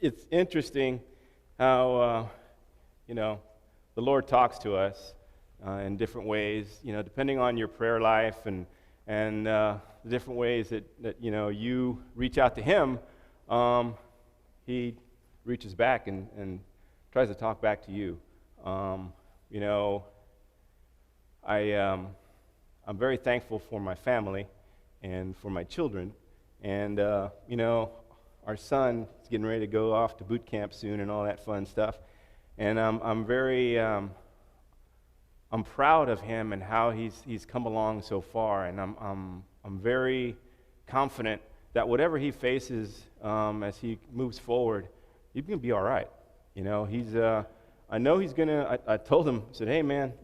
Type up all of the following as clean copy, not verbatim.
it's interesting how, the Lord talks to us in different ways, depending on your prayer life and the different ways that you reach out to Him. He reaches back and tries to talk back to you. I'm very thankful for my family and for my children. And, our son is getting ready to go off to boot camp soon and all that fun stuff. And I'm proud of him and how he's come along so far. And I'm very confident that whatever he faces as he moves forward, he's going to be all right. I know he's going to, I told him, I said, hey, man,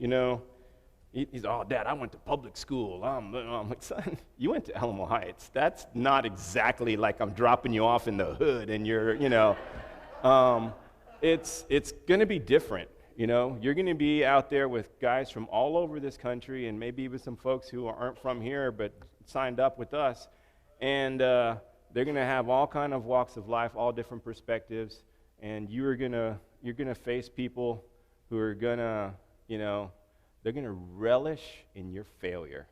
he's, oh, Dad, I went to public school. I'm like, son, you went to Alamo Heights. That's not exactly like I'm dropping you off in the hood and you're, it's going to be different. You're going to be out there with guys from all over this country and maybe even some folks who aren't from here but signed up with us. And they're going to have all kind of walks of life, all different perspectives. And you're going to face people who are going to, they're going to relish in your failure.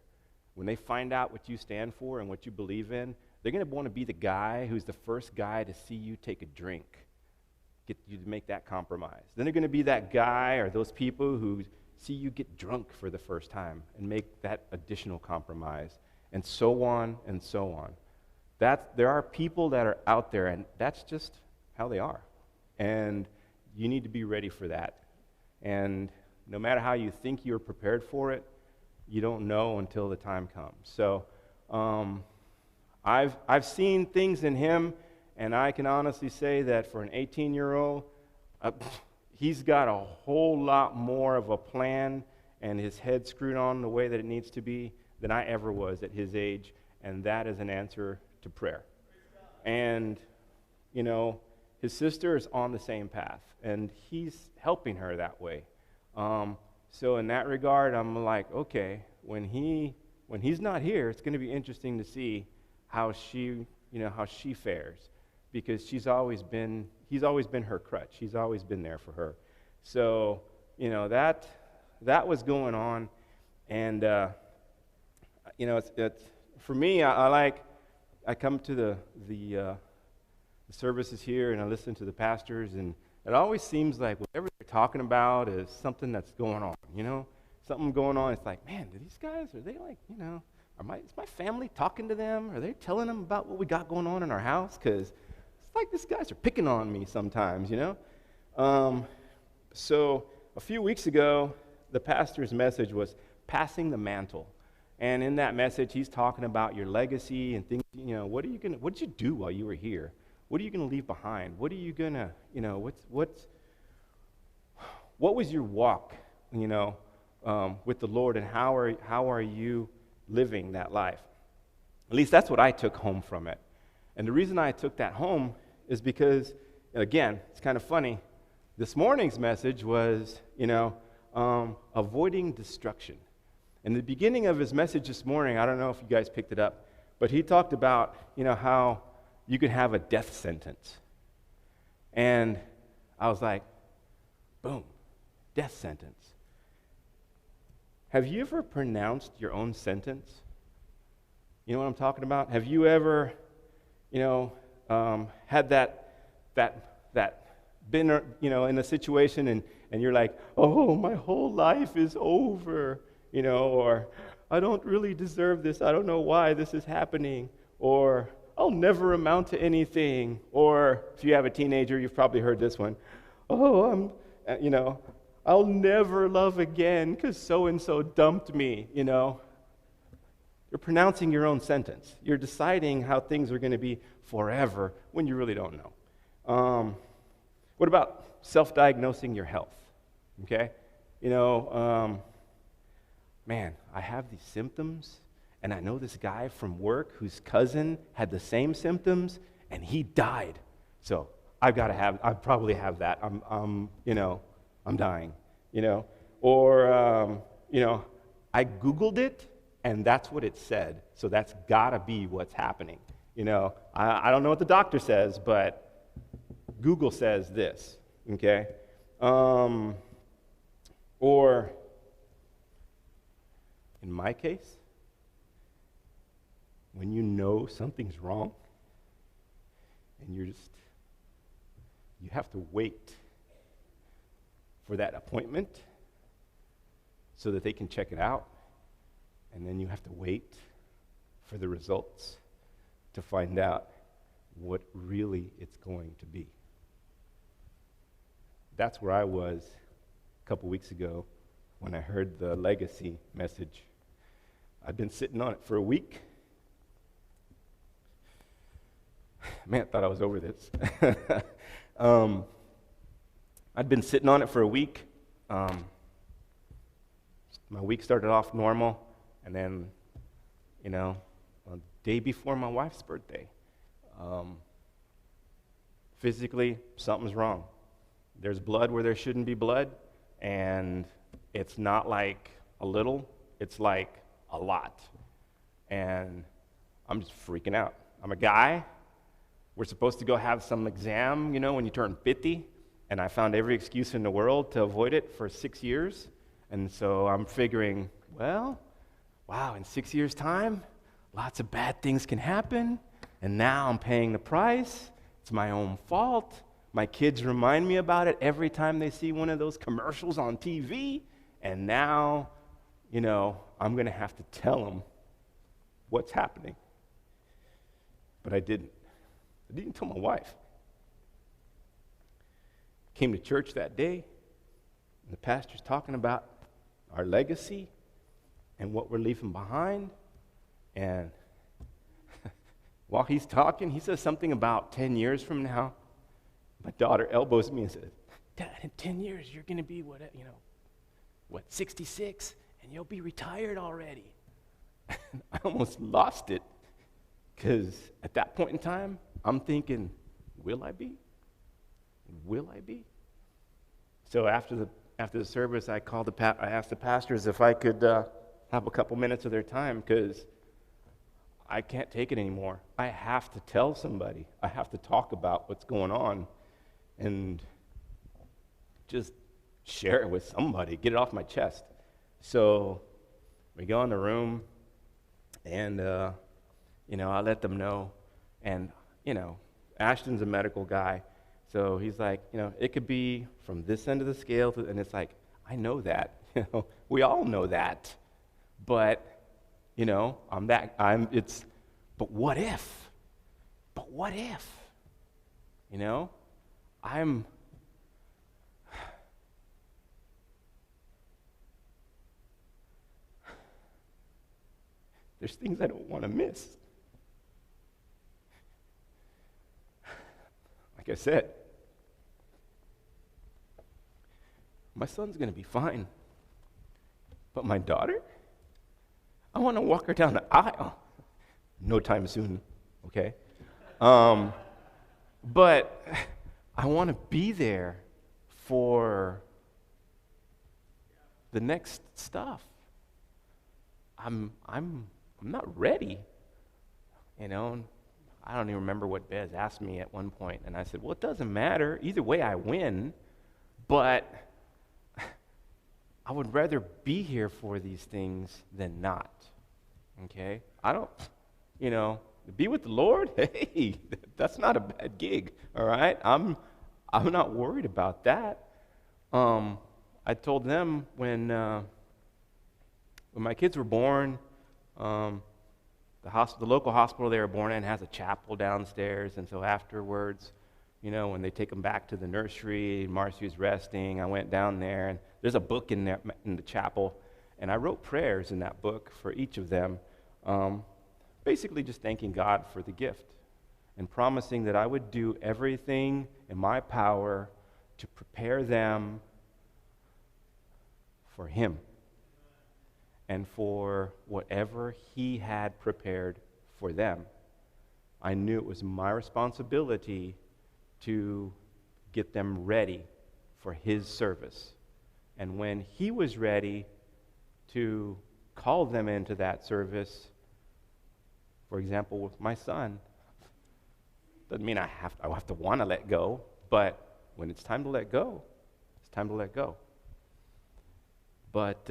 When they find out what you stand for and what you believe in, they're going to want to be the guy who's the first guy to see you take a drink, get you to make that compromise. Then they're going to be that guy or those people who see you get drunk for the first time and make that additional compromise, and so on and so on. There are people that are out there, and that's just how they are. And you need to be ready for that. And no matter how you think you're prepared for it, you don't know until the time comes. So I've seen things in him, and I can honestly say that for an 18-year-old, he's got a whole lot more of a plan and his head screwed on the way that it needs to be than I ever was at his age, and that is an answer to prayer. And, his sister is on the same path, and he's helping her that way. So in that regard, I'm like, okay, when he's not here, it's going to be interesting to see how she fares, because he's always been her crutch. He's always been there for her. So, that was going on, and it's for me. I come to the services here, and I listen to the pastors, and it always seems like whatever they're talking about is something that's going on, something going on. It's like, man, do these guys, are they like, is my family talking to them? Are they telling them about what we got going on in our house? Because it's like these guys are picking on me sometimes, So a few weeks ago, the pastor's message was passing the mantle. And in that message, he's talking about your legacy and things, what did you do while you were here? What are you going to leave behind? What are you going to, what was your walk, with the Lord, and how are you living that life? At least that's what I took home from it. And the reason I took that home is because, again, it's kind of funny. This morning's message was, avoiding destruction. In the beginning of his message this morning, I don't know if you guys picked it up, but he talked about, how you could have a death sentence. And I was like, boom, death sentence. Have you ever pronounced your own sentence? You know what I'm talking about? Have you ever, had that been, in a situation and you're like, oh, my whole life is over, or I don't really deserve this. I don't know why this is happening, or I'll never amount to anything. Or if you have a teenager, you've probably heard this one. Oh, I'll never love again because so-and-so dumped me, You're pronouncing your own sentence. You're deciding how things are going to be forever when you really don't know. What about self-diagnosing your health? Okay? Man, I have these symptoms, and I know this guy from work whose cousin had the same symptoms, and he died. So I probably have that. I'm dying, Or, I Googled it, and that's what it said. So that's got to be what's happening. I don't know what the doctor says, but Google says this, okay? Or, in my case, when you know something's wrong, and you have to wait for that appointment so that they can check it out, and then you have to wait for the results to find out what really it's going to be. That's where I was a couple weeks ago when I heard the legacy message. I've been sitting on it for a week. Man, I thought I was over this. I'd been sitting on it for a week. My week started off normal, and then, a day before my wife's birthday, physically, something's wrong. There's blood where there shouldn't be blood, and it's not like a little, it's like a lot. And I'm just freaking out. I'm a guy. We're supposed to go have some exam, when you turn 50, and I found every excuse in the world to avoid it for 6 years. And so I'm figuring, well, wow, in 6 years' time, lots of bad things can happen, and now I'm paying the price. It's my own fault. My kids remind me about it every time they see one of those commercials on TV, and now, I'm going to have to tell them what's happening. But I didn't. I didn't tell my wife. Came to church that day, and the pastor's talking about our legacy and what we're leaving behind. And while he's talking, he says something about 10 years from now. My daughter elbows me and says, "Dad, in 10 years, you're going to be 66, and you'll be retired already." I almost lost it, because at that point in time, I'm thinking, will I be? Will I be? So after the service, I asked the pastors if I could have a couple minutes of their time, because I can't take it anymore. I have to tell somebody. I have to talk about what's going on and just share it with somebody, get it off my chest. So we go in the room, and I let them know. And Ashton's a medical guy, so he's like, it could be from this end of the scale, and it's like, I know that, we all know that, but, but what if? But what if? There's things I don't want to miss. Like I said, my son's going to be fine. But my daughter, I want to walk her down the aisle. No time soon, okay? But I want to be there for the next stuff. I'm not ready, I don't even remember what Bez asked me at one point, and I said, well, it doesn't matter. Either way, I win, but I would rather be here for these things than not, okay? I don't, be with the Lord, hey, that's not a bad gig, all right? I'm not worried about that. I told them when my kids were born, the local hospital they were born in has a chapel downstairs, and so afterwards, when they take them back to the nursery, Marcy's resting, I went down there, and there's a book in there in the chapel, and I wrote prayers in that book for each of them, basically just thanking God for the gift and promising that I would do everything in my power to prepare them for Him and for whatever He had prepared for them. I knew it was my responsibility to get them ready for His service. And when He was ready to call them into that service, for example, with my son, doesn't mean I have to want to let go, But when it's time to let go, it's time to let go. But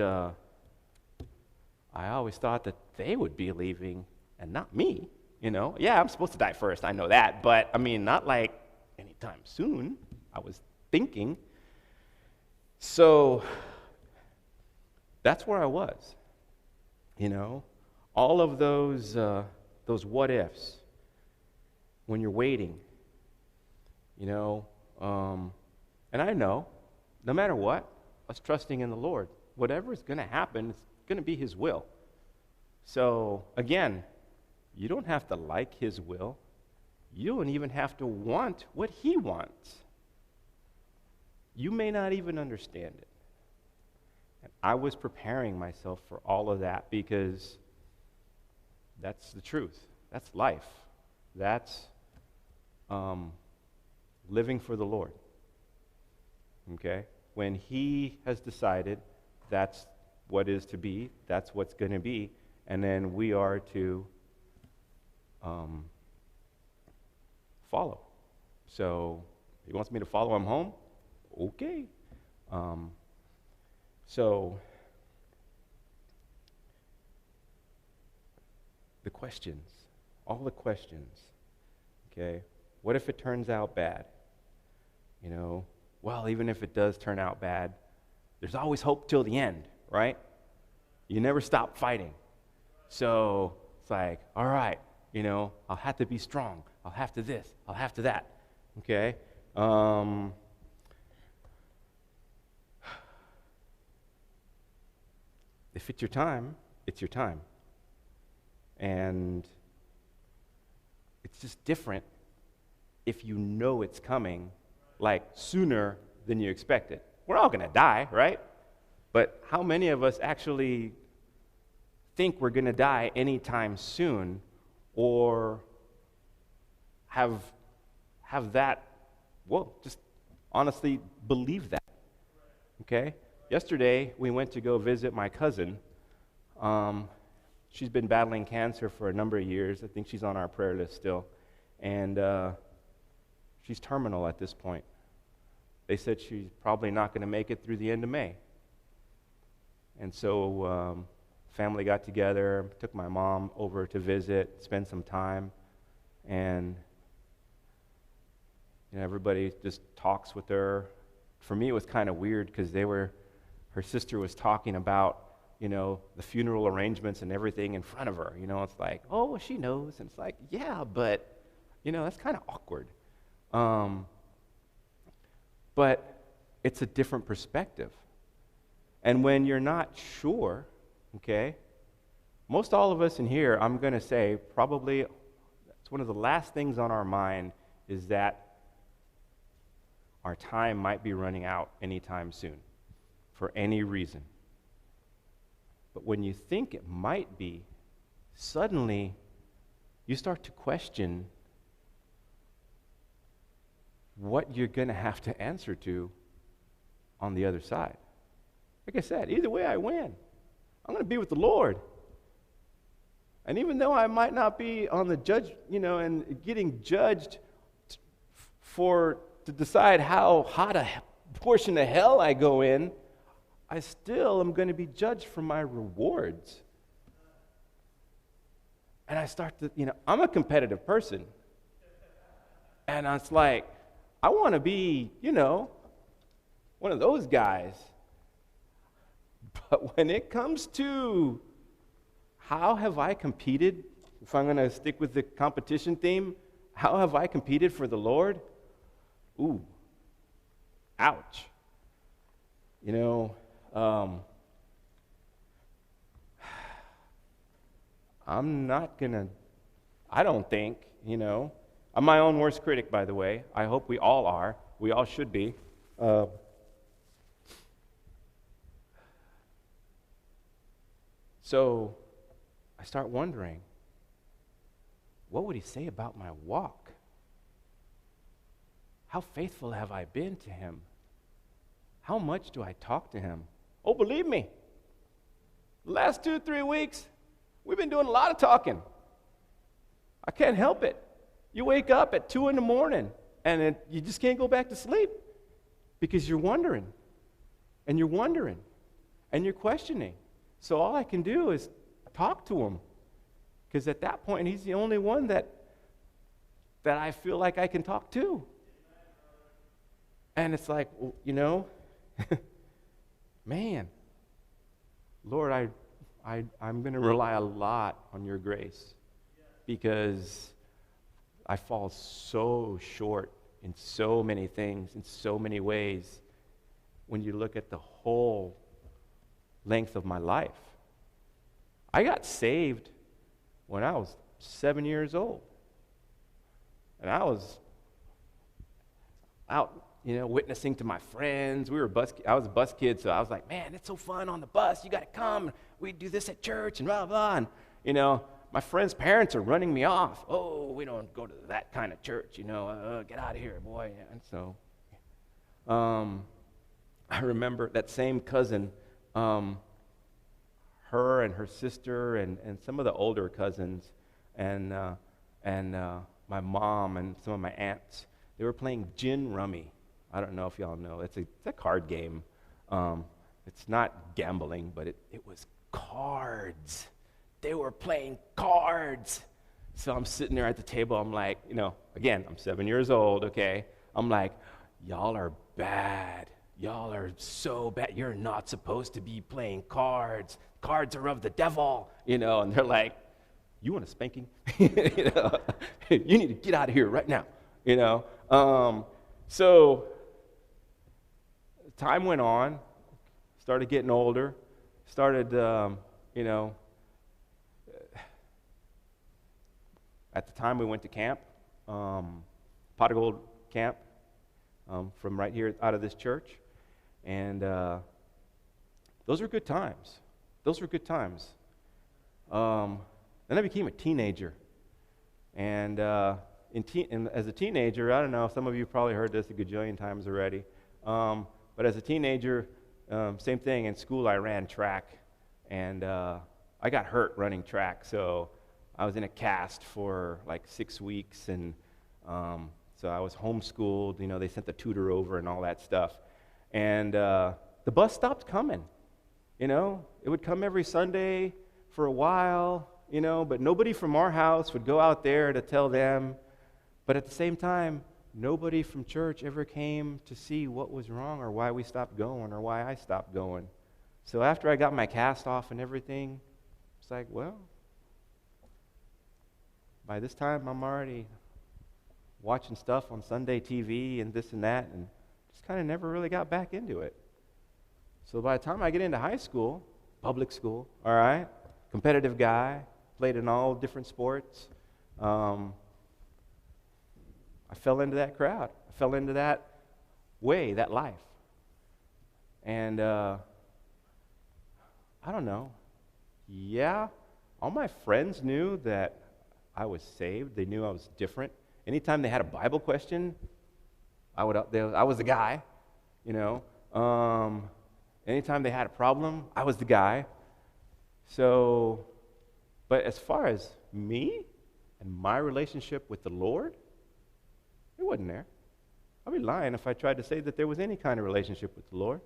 I always thought that they would be leaving and not me, Yeah, I'm supposed to die first, I know that, but I mean, not like anytime soon, I was thinking. So that's where I was, all of those what ifs when you're waiting, and I know, no matter what, us trusting in the Lord, whatever is going to happen, it's going to be His will. So again, you don't have to like His will. You don't even have to want what He wants. You may not even understand it. And I was preparing myself for all of that because that's the truth. That's life. That's living for the Lord. Okay? When He has decided that's what is to be, that's what's going to be, and then we are to follow. So He wants me to follow Him home? Okay. So the questions, all the questions, okay? What if it turns out bad? Well, even if it does turn out bad, there's always hope till the end, right? You never stop fighting. So it's like, all right, I'll have to be strong. I'll have to this. I'll have to that, okay? If it's your time, it's your time. And it's just different if you know it's coming, like sooner than you expect it. We're all going to die, right? But how many of us actually think we're going to die anytime soon, or have that, just honestly believe that, okay? Yesterday, we went to go visit my cousin. She's been battling cancer for a number of years. I think she's on our prayer list still. And she's terminal at this point. They said she's probably not going to make it through the end of May. And so family got together, took my mom over to visit, spend some time, and everybody just talks with her. For me, it was kind of weird because her sister was talking about, the funeral arrangements and everything in front of her. It's like, oh, she knows. And it's like, yeah, but, that's kind of awkward. But it's a different perspective. And when you're not sure, okay, most all of us in here, I'm going to say, probably, it's one of the last things on our mind is that our time might be running out anytime soon for any reason. But when you think it might be, suddenly you start to question what you're going to have to answer to on the other side. Like I said, either way I win. I'm going to be with the Lord. And even though I might not be on the judge, and getting judged to decide how hot a portion of hell I go in, I still am going to be judged for my rewards. And I start to, I'm a competitive person. And it's like, I want to be, one of those guys. But when it comes to how have I competed, if I'm going to stick with the competition theme, how have I competed for the Lord? Ooh, ouch. I'm not going to, I don't think, I'm my own worst critic, by the way. I hope we all are. We all should be. So I start wondering, what would He say about my walk? How faithful have I been to Him? How much do I talk to Him? Oh, believe me, the last 2-3 weeks, we've been doing a lot of talking. I can't help it. You wake up at 2 in the morning, And you just can't go back to sleep because you're wondering, and you're wondering, and you're questioning. So all I can do is talk to him, because at that point, he's the only one that I feel like I can talk to. And it's like, well, man, Lord, I'm going to rely a lot on your grace, because I fall so short in so many things, in so many ways, when you look at the whole length of my life. I got saved when I was 7 years old. And I was out, witnessing to my friends. I was a bus kid, so I was like, man, it's so fun on the bus. You got to come. We do this at church and blah, blah. And, my friends' parents are running me off. Oh, we don't go to that kind of church, get out of here, boy. And so I remember that same cousin, her and her sister and some of the older cousins and my mom and some of my aunts, they were playing gin rummy. I don't know if y'all know. It's a card game. It's not gambling, but it was cards. They were playing cards. So I'm sitting there at the table. I'm like, again, I'm 7 years old, okay? I'm like, y'all are bad. Y'all are so bad. You're not supposed to be playing cards. Cards are of the devil, And they're like, you want a spanking? You need to get out of here right now, So time went on, started getting older, started, at the time we went to camp, Pot of Gold camp, from right here out of this church. And those were good times. Then I became a teenager. And as a teenager, I don't know, some of you probably heard this a gajillion times already. But as a teenager, same thing. In school, I ran track. And I got hurt running track. So I was in a cast for like 6 weeks. And so I was homeschooled. They sent the tutor over and all that stuff. And the bus stopped coming. It would come every Sunday for a while, but nobody from our house would go out there to tell them. But at the same time, nobody from church ever came to see what was wrong or why we stopped going or why I stopped going. So after I got my cast off and everything, it's like, well, by this time I'm already watching stuff on Sunday TV and this and that, and just kind of never really got back into it. So by the time I get into high school, public school, all right, competitive guy, played in all different sports, I fell into that crowd. I fell into that way, that life. And I don't know. Yeah, all my friends knew that I was saved. They knew I was different. Anytime they had a Bible question, I was the guy, Anytime they had a problem, I was the guy. So, but as far as me and my relationship with the Lord, it wasn't there. I'd be lying if I tried to say that there was any kind of relationship with the Lord.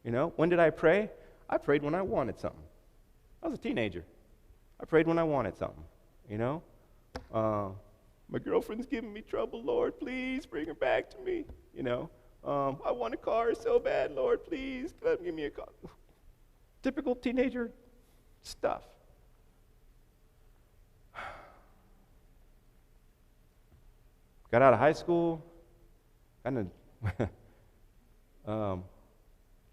When did I pray? I prayed when I wanted something. I was a teenager. I prayed when I wanted something, My girlfriend's giving me trouble, Lord, please bring her back to me, I want a car so bad, Lord, please give me a car. Typical teenager stuff. Got out of high school, kind of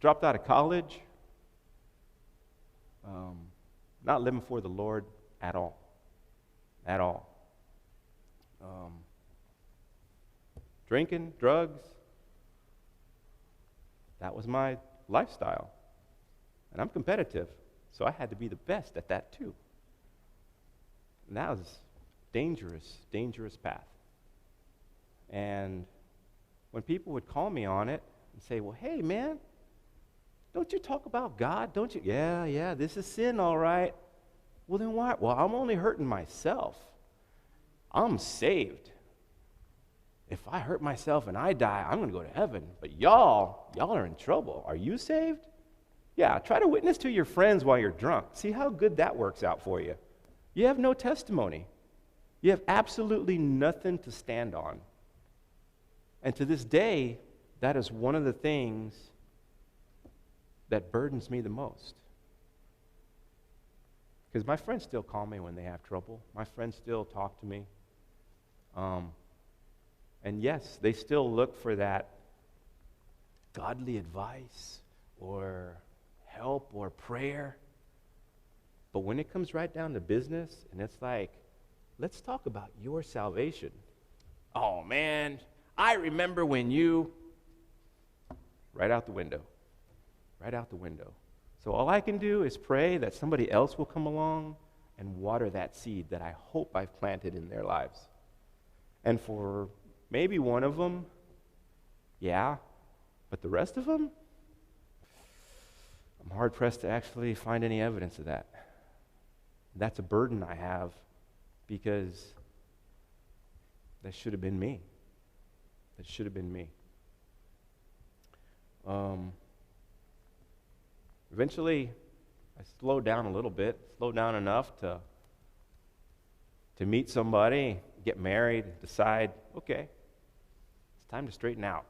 dropped out of college, not living for the Lord at all. Drinking, drugs, that was my lifestyle. And I'm competitive, so I had to be the best at that too. And that was dangerous path. And when people would call me on it and say, well, hey, man, don't you talk about God? Don't you? Yeah, this is sin, all right. Well, then why? Well, I'm only hurting myself. I'm saved. if I hurt myself and I die, I'm going to go to heaven. But y'all are in trouble. Are you saved? Yeah, try to witness to your friends while you're drunk. See how good that works out for you. You have no testimony. You have absolutely nothing to stand on. And to this day, that is one of the things that burdens me the most. Because my friends still call me when they have trouble. My friends still talk to me. And yes, they still look for that godly advice or help or prayer. But when it comes right down to business, and it's like, let's talk about your salvation. Oh, man, I remember when you... Right out the window. Right out the window. So all I can do is pray that somebody else will come along and water that seed that I hope I've planted in their lives. And for maybe one of them, yeah, but the rest of them, I'm hard-pressed to actually find any evidence of that. That's a burden I have because that should have been me. That should have been me. Eventually, I slowed down a little bit, slowed down enough to meet somebody, get married, decide, okay, it's time to straighten out.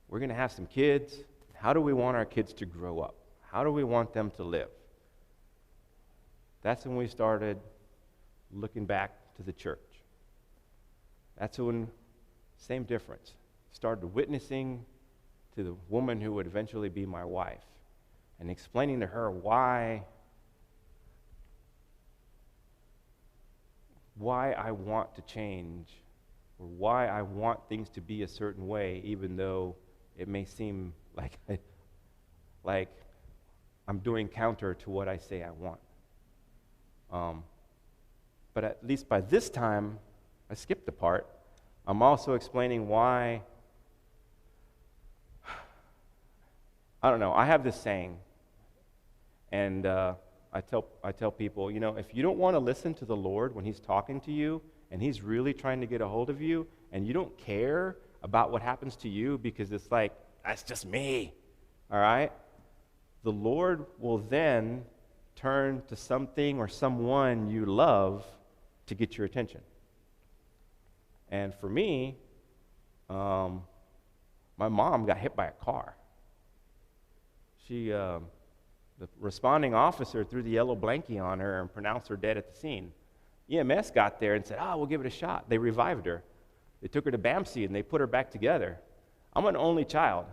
We're going to have some kids. How do we want our kids to grow up? How do we want them to live? That's when we started looking back to the church. That's when, same difference, started witnessing to the woman who would eventually be my wife and explaining to her why I want to change or why I want things to be a certain way, even though it may seem like I'm doing counter to what I say I want. But at least by this time, I skipped a part. I'm also explaining why, I don't know, I have this saying, and I tell people, you know, if you don't want to listen to the Lord when He's talking to you, and He's really trying to get a hold of you, and you don't care about what happens to you because it's like, that's just me, all right? The Lord will then turn to something or someone you love to get your attention. And for me, my mom got hit by a car. The responding officer threw the yellow blankie on her and pronounced her dead at the scene. EMS got there and said, we'll give it a shot. They revived her. They took her to BAMC and they put her back together. I'm an only child.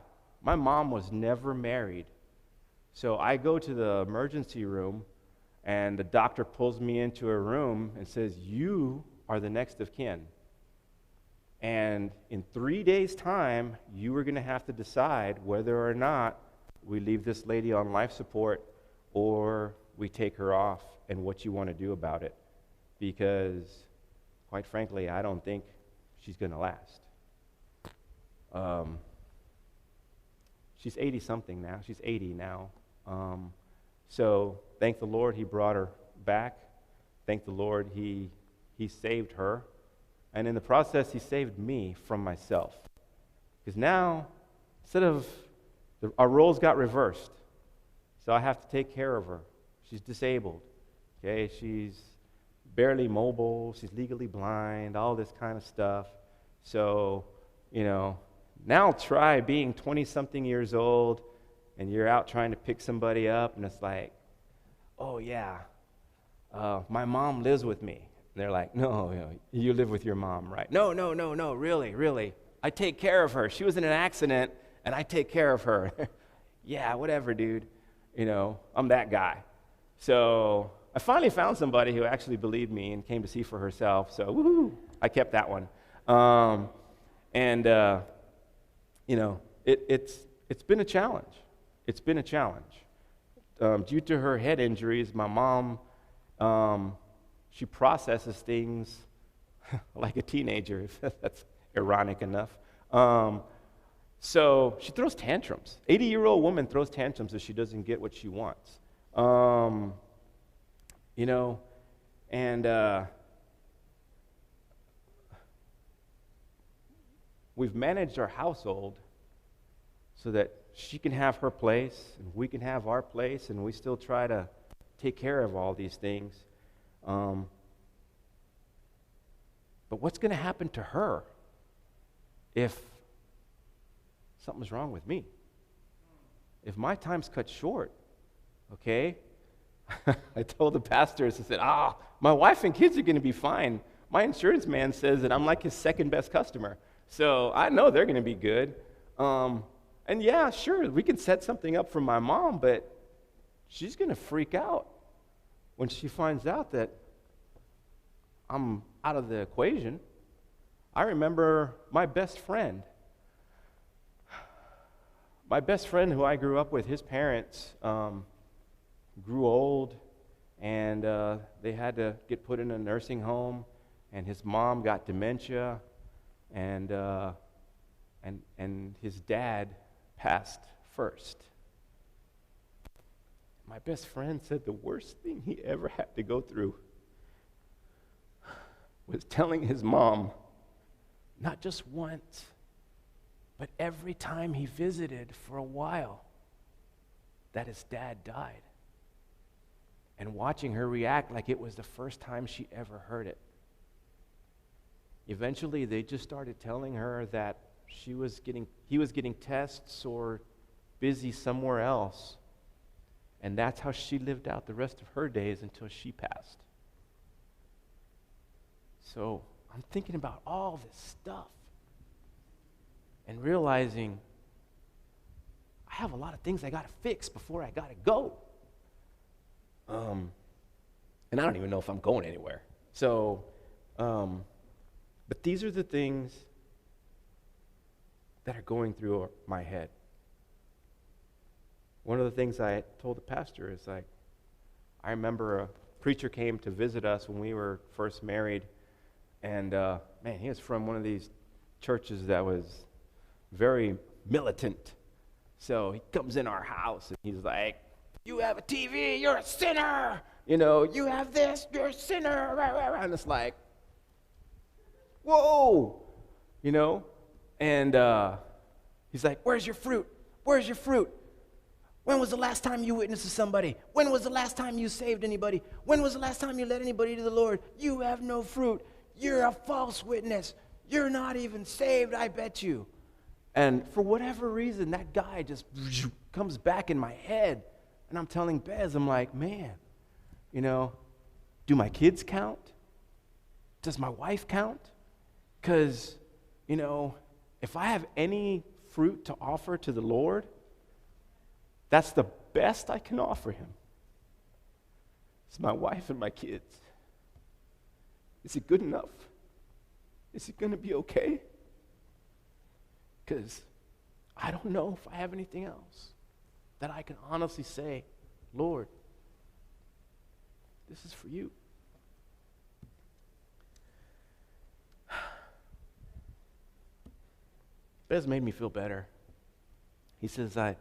My mom was never married. So I go to the emergency room and the doctor pulls me into a room and says, you are the next of kin. And in 3 days' time, you are going to have to decide whether or not we leave this lady on life support or we take her off and what you want to do about it. Because, quite frankly, I don't think she's going to last. She's 80-something now. She's 80 now. So thank the Lord He brought her back. Thank the Lord He saved her. And in the process, He saved me from myself. Because now, instead of, our roles got reversed. So I have to take care of her. She's disabled. Okay, she's barely mobile. She's legally blind, all this kind of stuff. So, you know, now try being 20-something years old and you're out trying to pick somebody up and it's like, oh yeah, my mom lives with me. And they're like, no, you live with your mom, right? No, really. I take care of her. She was in an accident and I take care of her. Yeah, whatever, dude. You know, I'm that guy. So I finally found somebody who actually believed me and came to see for herself. So woohoo, I kept that one. You know, it's been a challenge. It's been a challenge. Due to her head injuries, my mom, she processes things like a teenager, if that's ironic enough. So she throws tantrums. 80-year-old woman throws tantrums if she doesn't get what she wants. You know, and we've managed our household so that she can have her place and we can have our place, and we still try to take care of all these things. But what's going to happen to her if something's wrong with me? If my time's cut short, okay? I told the pastors, I said, my wife and kids are going to be fine. My insurance man says that I'm like his second best customer. So I know they're going to be good. And yeah, sure, we can set something up for my mom, but she's going to freak out when she finds out that I'm out of the equation. I remember my best friend who I grew up with, his parents grew old, and they had to get put in a nursing home, and his mom got dementia, and his dad passed first. My best friend said the worst thing he ever had to go through was telling his mom, not just once, but every time he visited for a while, that his dad died. And watching her react like it was the first time she ever heard it. Eventually, they just started telling her that he was getting tests or busy somewhere else. And that's how she lived out the rest of her days until she passed. So I'm thinking about all this stuff and realizing I have a lot of things I got to fix before I got to go. And I don't even know if I'm going anywhere. So, but these are the things that are going through my head. One of the things I told the pastor is like, I remember a preacher came to visit us when we were first married, and man, he was from one of these churches that was very militant. So he comes in our house and he's like, "You have a TV, you're a sinner. You know, you have this, you're a sinner." And it's like, whoa, you know? And he's like, "Where's your fruit? Where's your fruit? When was the last time you witnessed to somebody? When was the last time you saved anybody? When was the last time you led anybody to the Lord? You have no fruit. You're a false witness. You're not even saved, I bet you." And for whatever reason, that guy just comes back in my head. And I'm telling Bez, I'm like, man, you know, do my kids count? Does my wife count? Because, you know, if I have any fruit to offer to the Lord, that's the best I can offer him. It's my wife and my kids. Is it good enough? Is it going to be okay? Because I don't know if I have anything else that I can honestly say, "Lord, this is for you." Bez made me feel better. He says, I'm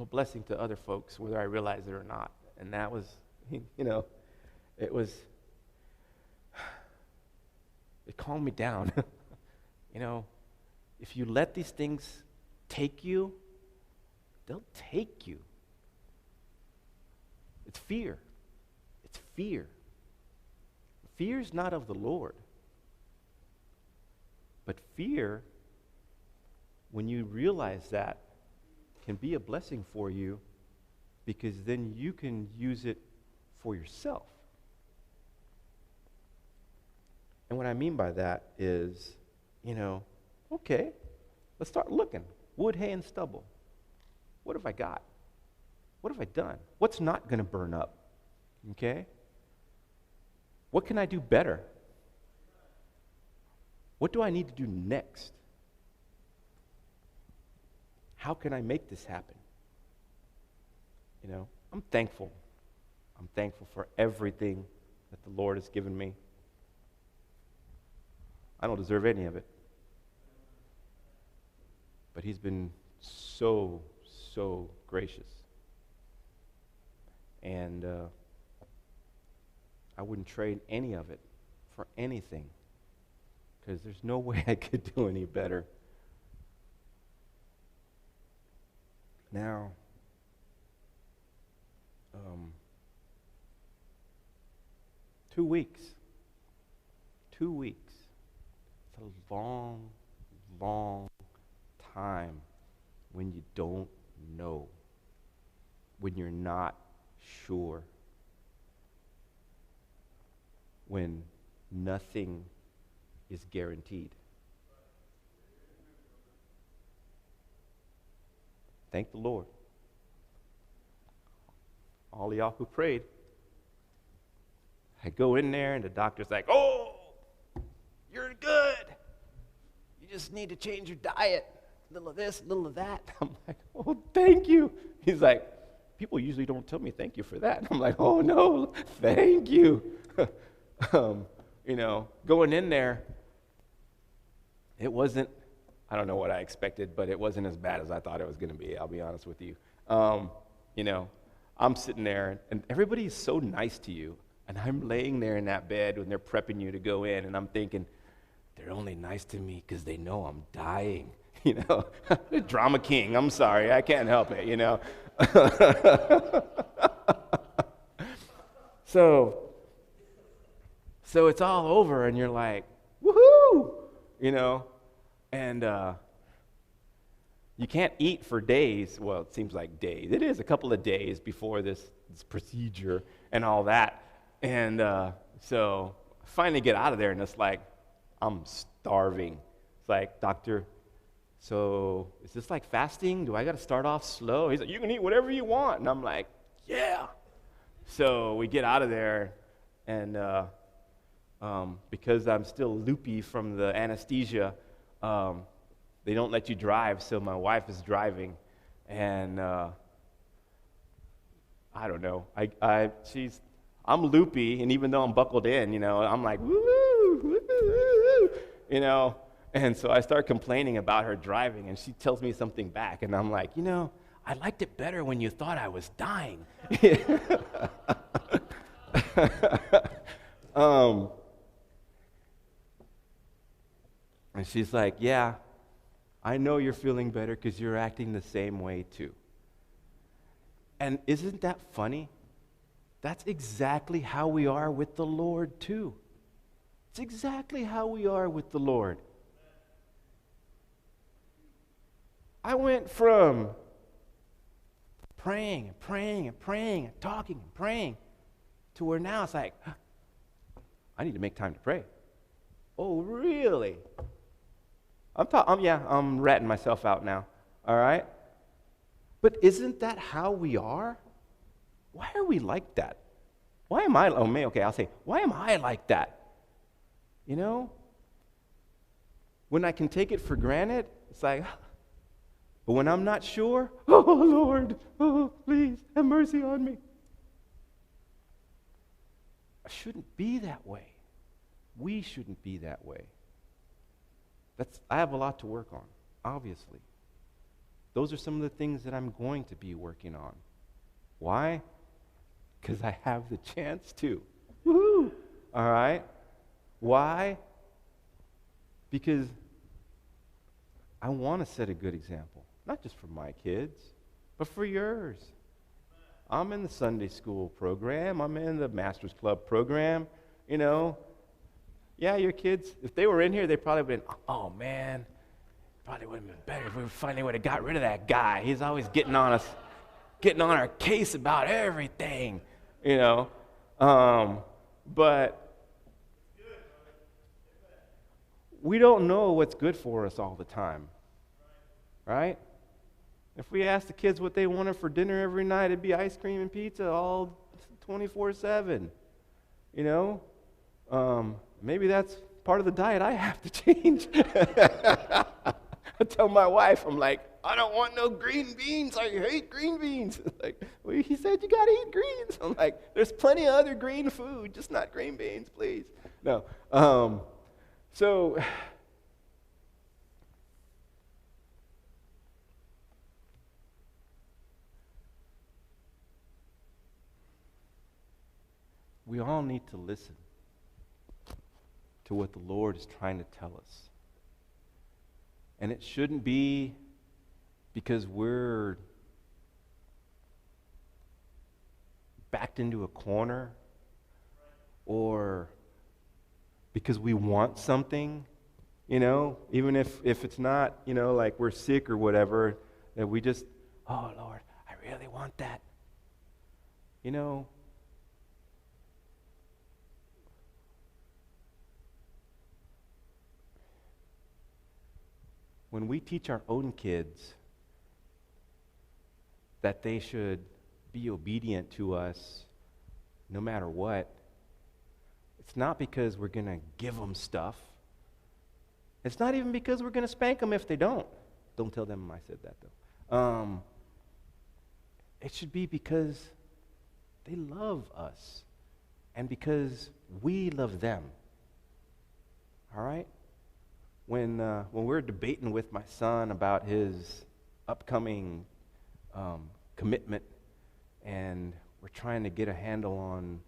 a blessing to other folks, whether I realize it or not. And that was, it calmed me down. If you let these things take you, they'll take you. It's fear. It's fear. Fear is not of the Lord. But fear, when you realize that, can be a blessing for you, because then you can use it for yourself. And what I mean by that is, okay, let's start looking. Wood, hay, and stubble. What have I got? What have I done? What's not going to burn up? Okay? What can I do better? What do I need to do next? How can I make this happen? I'm thankful. I'm thankful for everything that the Lord has given me. I don't deserve any of it. But he's been so, so gracious. And I wouldn't trade any of it for anything, because there's no way I could do any better. Now, 2 weeks. 2 weeks. It's a long, long time when you don't know, when you're not sure, when nothing is guaranteed. Thank the Lord. All of y'all who prayed, I go in there and the doctor's like, "Oh, you're good. You just need to change your diet. A little of this, a little of that." I'm like, "Oh, thank you." He's like, "People usually don't tell me thank you for that." I'm like, "Oh, no, thank you." Going in there, it wasn't, I don't know what I expected, but it wasn't as bad as I thought it was going to be, I'll be honest with you. I'm sitting there, and everybody's so nice to you, and I'm laying there in that bed when they're prepping you to go in, and I'm thinking, they're only nice to me because they know I'm dying, Drama king, I'm sorry, I can't help it, So it's all over, and you're like, woohoo, and you can't eat for days. Well, it seems like days. It is a couple of days before this procedure and all that. And so I finally get out of there, and it's like, I'm starving. It's like, "Doctor, so is this like fasting? Do I got to start off slow?" He's like, "You can eat whatever you want." And I'm like, "Yeah." So we get out of there, and because I'm still loopy from the anesthesia, they don't let you drive, so my wife is driving, and I don't know. I'm loopy, and even though I'm buckled in, I'm like, woo, woo, woo, and so I start complaining about her driving, and she tells me something back, and I'm like, I liked it better when you thought I was dying. And she's like, "Yeah, I know you're feeling better because you're acting the same way too." And isn't that funny? That's exactly how we are with the Lord too. It's exactly how we are with the Lord. I went from praying and praying and praying and talking and praying to where now it's like, I need to make time to pray. Oh, really? I'm ratting myself out now, all right? But isn't that how we are? Why are we like that? Why am I like that? When I can take it for granted, it's like, but when I'm not sure, "Oh, Lord, oh, please, have mercy on me." I shouldn't be that way. We shouldn't be that way. I have a lot to work on, obviously. Those are some of the things that I'm going to be working on. Why? Because I have the chance to. Woohoo! All right? Why? Because I want to set a good example, not just for my kids, but for yours. I'm in the Sunday school program. I'm in the Master's Club program, Yeah, your kids, if they were in here, they probably would have been, "Oh, man, probably would have been better if we finally would have got rid of that guy. He's always getting on us, getting on our case about everything," But we don't know what's good for us all the time, right? If we asked the kids what they wanted for dinner every night, it'd be ice cream and pizza all 24/7, Maybe that's part of the diet I have to change. I tell my wife, I'm like, "I don't want no green beans. I hate green beans." Like, "Well, he said you got to eat greens." I'm like, "There's plenty of other green food, just not green beans, please." No. So we all need to listen. to what the Lord is trying to tell us. And it shouldn't be because we're backed into a corner or because we want something, even if it's not, like we're sick or whatever, that we just, oh Lord, I really want that. When we teach our own kids that they should be obedient to us no matter what, it's not because we're going to give them stuff. It's not even because we're going to spank them if they don't. Don't tell them I said that, though. It should be because they love us and because we love them. All right? When we're debating with my son about his upcoming commitment, and we're trying to get a handle on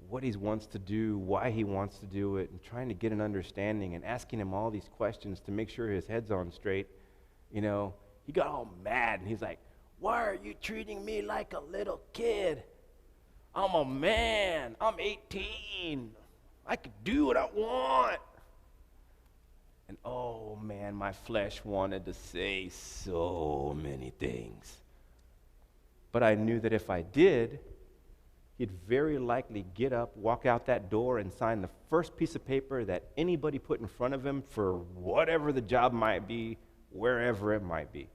what he wants to do, why he wants to do it, and trying to get an understanding and asking him all these questions to make sure his head's on straight, he got all mad and he's like, "Why are you treating me like a little kid? I'm a man. I'm 18. I can do what I want." And oh man, my flesh wanted to say so many things. But I knew that if I did, he'd very likely get up, walk out that door, and sign the first piece of paper that anybody put in front of him for whatever the job might be, wherever it might be.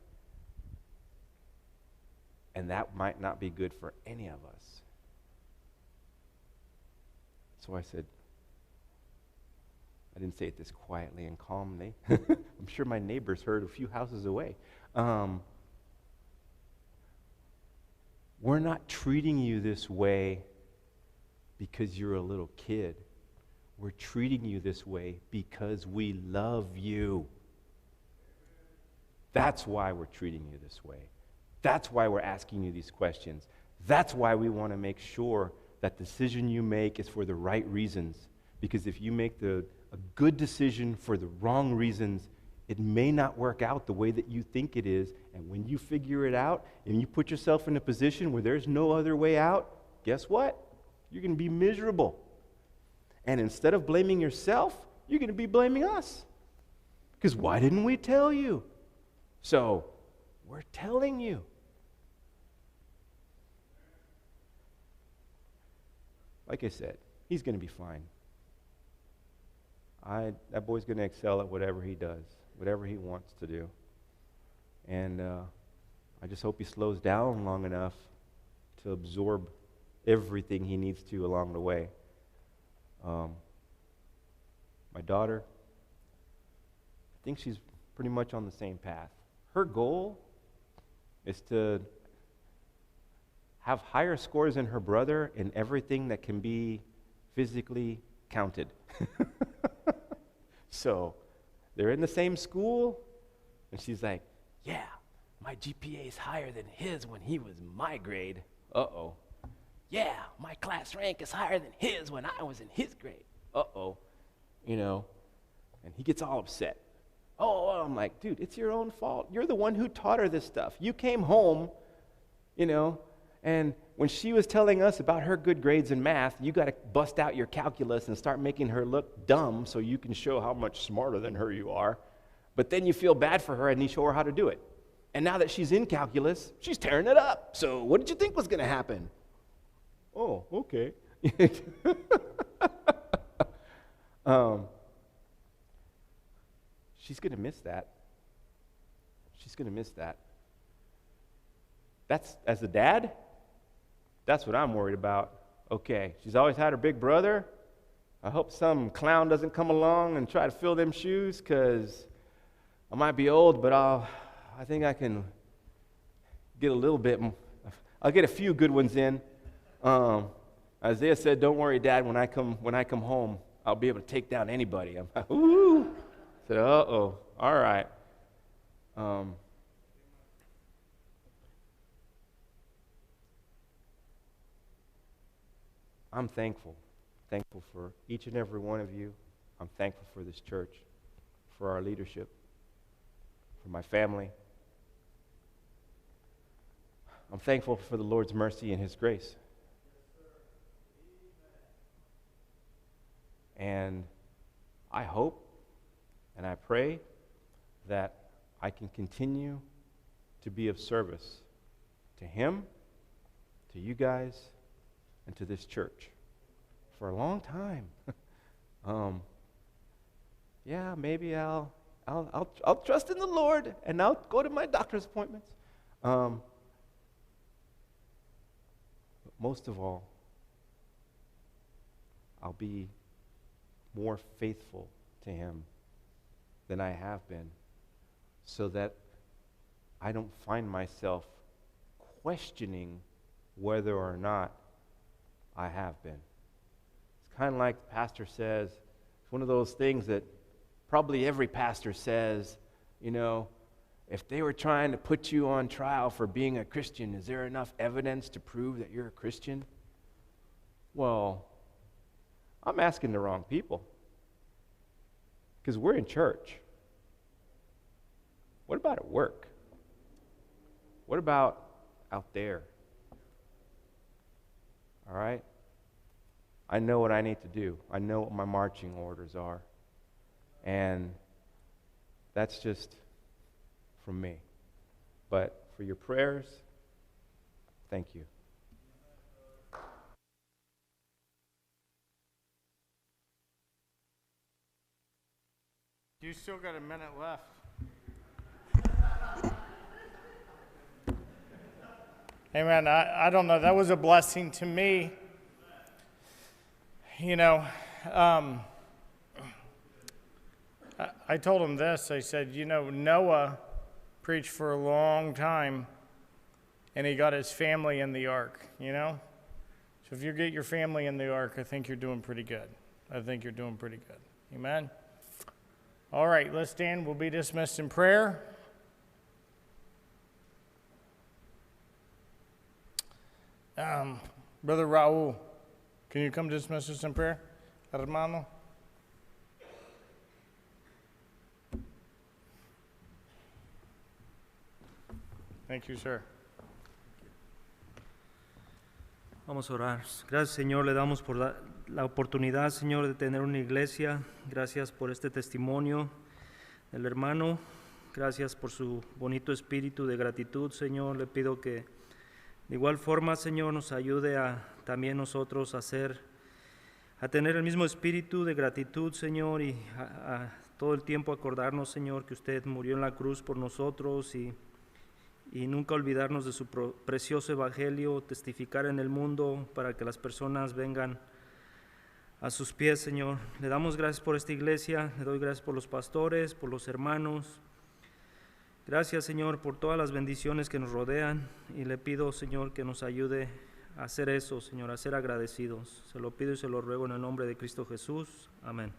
And that might not be good for any of us. So I said, I didn't say it this quietly and calmly. I'm sure my neighbors heard a few houses away. We're not treating you this way because you're a little kid. We're treating you this way because we love you. That's why we're treating you this way. That's why we're asking you these questions. That's why we want to make sure that the decision you make is for the right reasons. Because if you make a good decision for the wrong reasons, it may not work out the way that you think it is. And when you figure it out and you put yourself in a position where there's no other way out, guess what? You're going to be miserable. And instead of blaming yourself, you're going to be blaming us. Because why didn't we tell you? So, we're telling you. Like I said, he's going to be fine. That boy's going to excel at whatever he does, whatever he wants to do. And I just hope he slows down long enough to absorb everything he needs to along the way. My daughter, I think she's pretty much on the same path. Her goal is to have higher scores than her brother in everything that can be physically counted. So they're in the same school, and she's like, "Yeah, my GPA is higher than his when he was my grade. Uh-oh. Yeah, my class rank is higher than his when I was in his grade. Uh-oh." And he gets all upset. Oh, I'm like, dude, it's your own fault. You're the one who taught her this stuff. You came home, and when she was telling us about her good grades in math, you got to bust out your calculus and start making her look dumb so you can show how much smarter than her you are. But then you feel bad for her and you show her how to do it. And now that she's in calculus, she's tearing it up. So what did you think was going to happen? Oh, okay. She's going to miss that. She's going to miss that. That's, as a dad, that's what I'm worried about. Okay, she's always had her big brother. I hope some clown doesn't come along and try to fill them shoes, because I might be old, but I think I can get a little bit. I'll get a few good ones in. Isaiah said, "Don't worry, Dad. When I come home, I'll be able to take down anybody." I'm like, "Ooh." I said, "Uh-oh. All right." I'm thankful for each and every one of you. I'm thankful for this church, for our leadership, for my family. I'm thankful for the Lord's mercy and His grace. And I hope and I pray that I can continue to be of service to Him, to you guys, and to this church for a long time. Yeah, maybe I'll trust in the Lord and I'll go to my doctor's appointments. But most of all, I'll be more faithful to Him than I have been, so that I don't find myself questioning whether or not I have been. It's kind of like the pastor says, it's one of those things that probably every pastor says, you know, if they were trying to put you on trial for being a Christian, is there enough evidence to prove that you're a Christian? Well, I'm asking the wrong people, because we're in church. What about at work? What about out there? All right? I know what I need to do. I know what my marching orders are. And that's just from me. But for your prayers, thank you. You still got a minute left. Amen. I don't know. That was a blessing to me. You know, I told him this. I said, you know, Noah preached for a long time, and he got his family in the ark, you know? So if you get your family in the ark, I think you're doing pretty good. I think you're doing pretty good. Amen? All right, let's stand. We'll be dismissed in prayer. Brother Raul, can you come dismiss us in prayer? Hermano. Thank you, sir. Vamos a orar. Gracias, Señor, le damos por la oportunidad, Señor, de tener una iglesia. Gracias por este testimonio del hermano. Gracias por su bonito espíritu de gratitud, Señor. Le pido que de igual forma, Señor, nos ayude a también nosotros a tener el mismo espíritu de gratitud, Señor, y a todo el tiempo acordarnos, Señor, que usted murió en la cruz por nosotros y nunca olvidarnos de su precioso evangelio, testificar en el mundo para que las personas vengan a sus pies, Señor. Le damos gracias por esta iglesia, le doy gracias por los pastores, por los hermanos. Gracias, Señor, por todas las bendiciones que nos rodean, y le pido, Señor, que nos ayude a hacer eso, Señor, a ser agradecidos. Se lo pido y se lo ruego en el nombre de Cristo Jesús. Amén.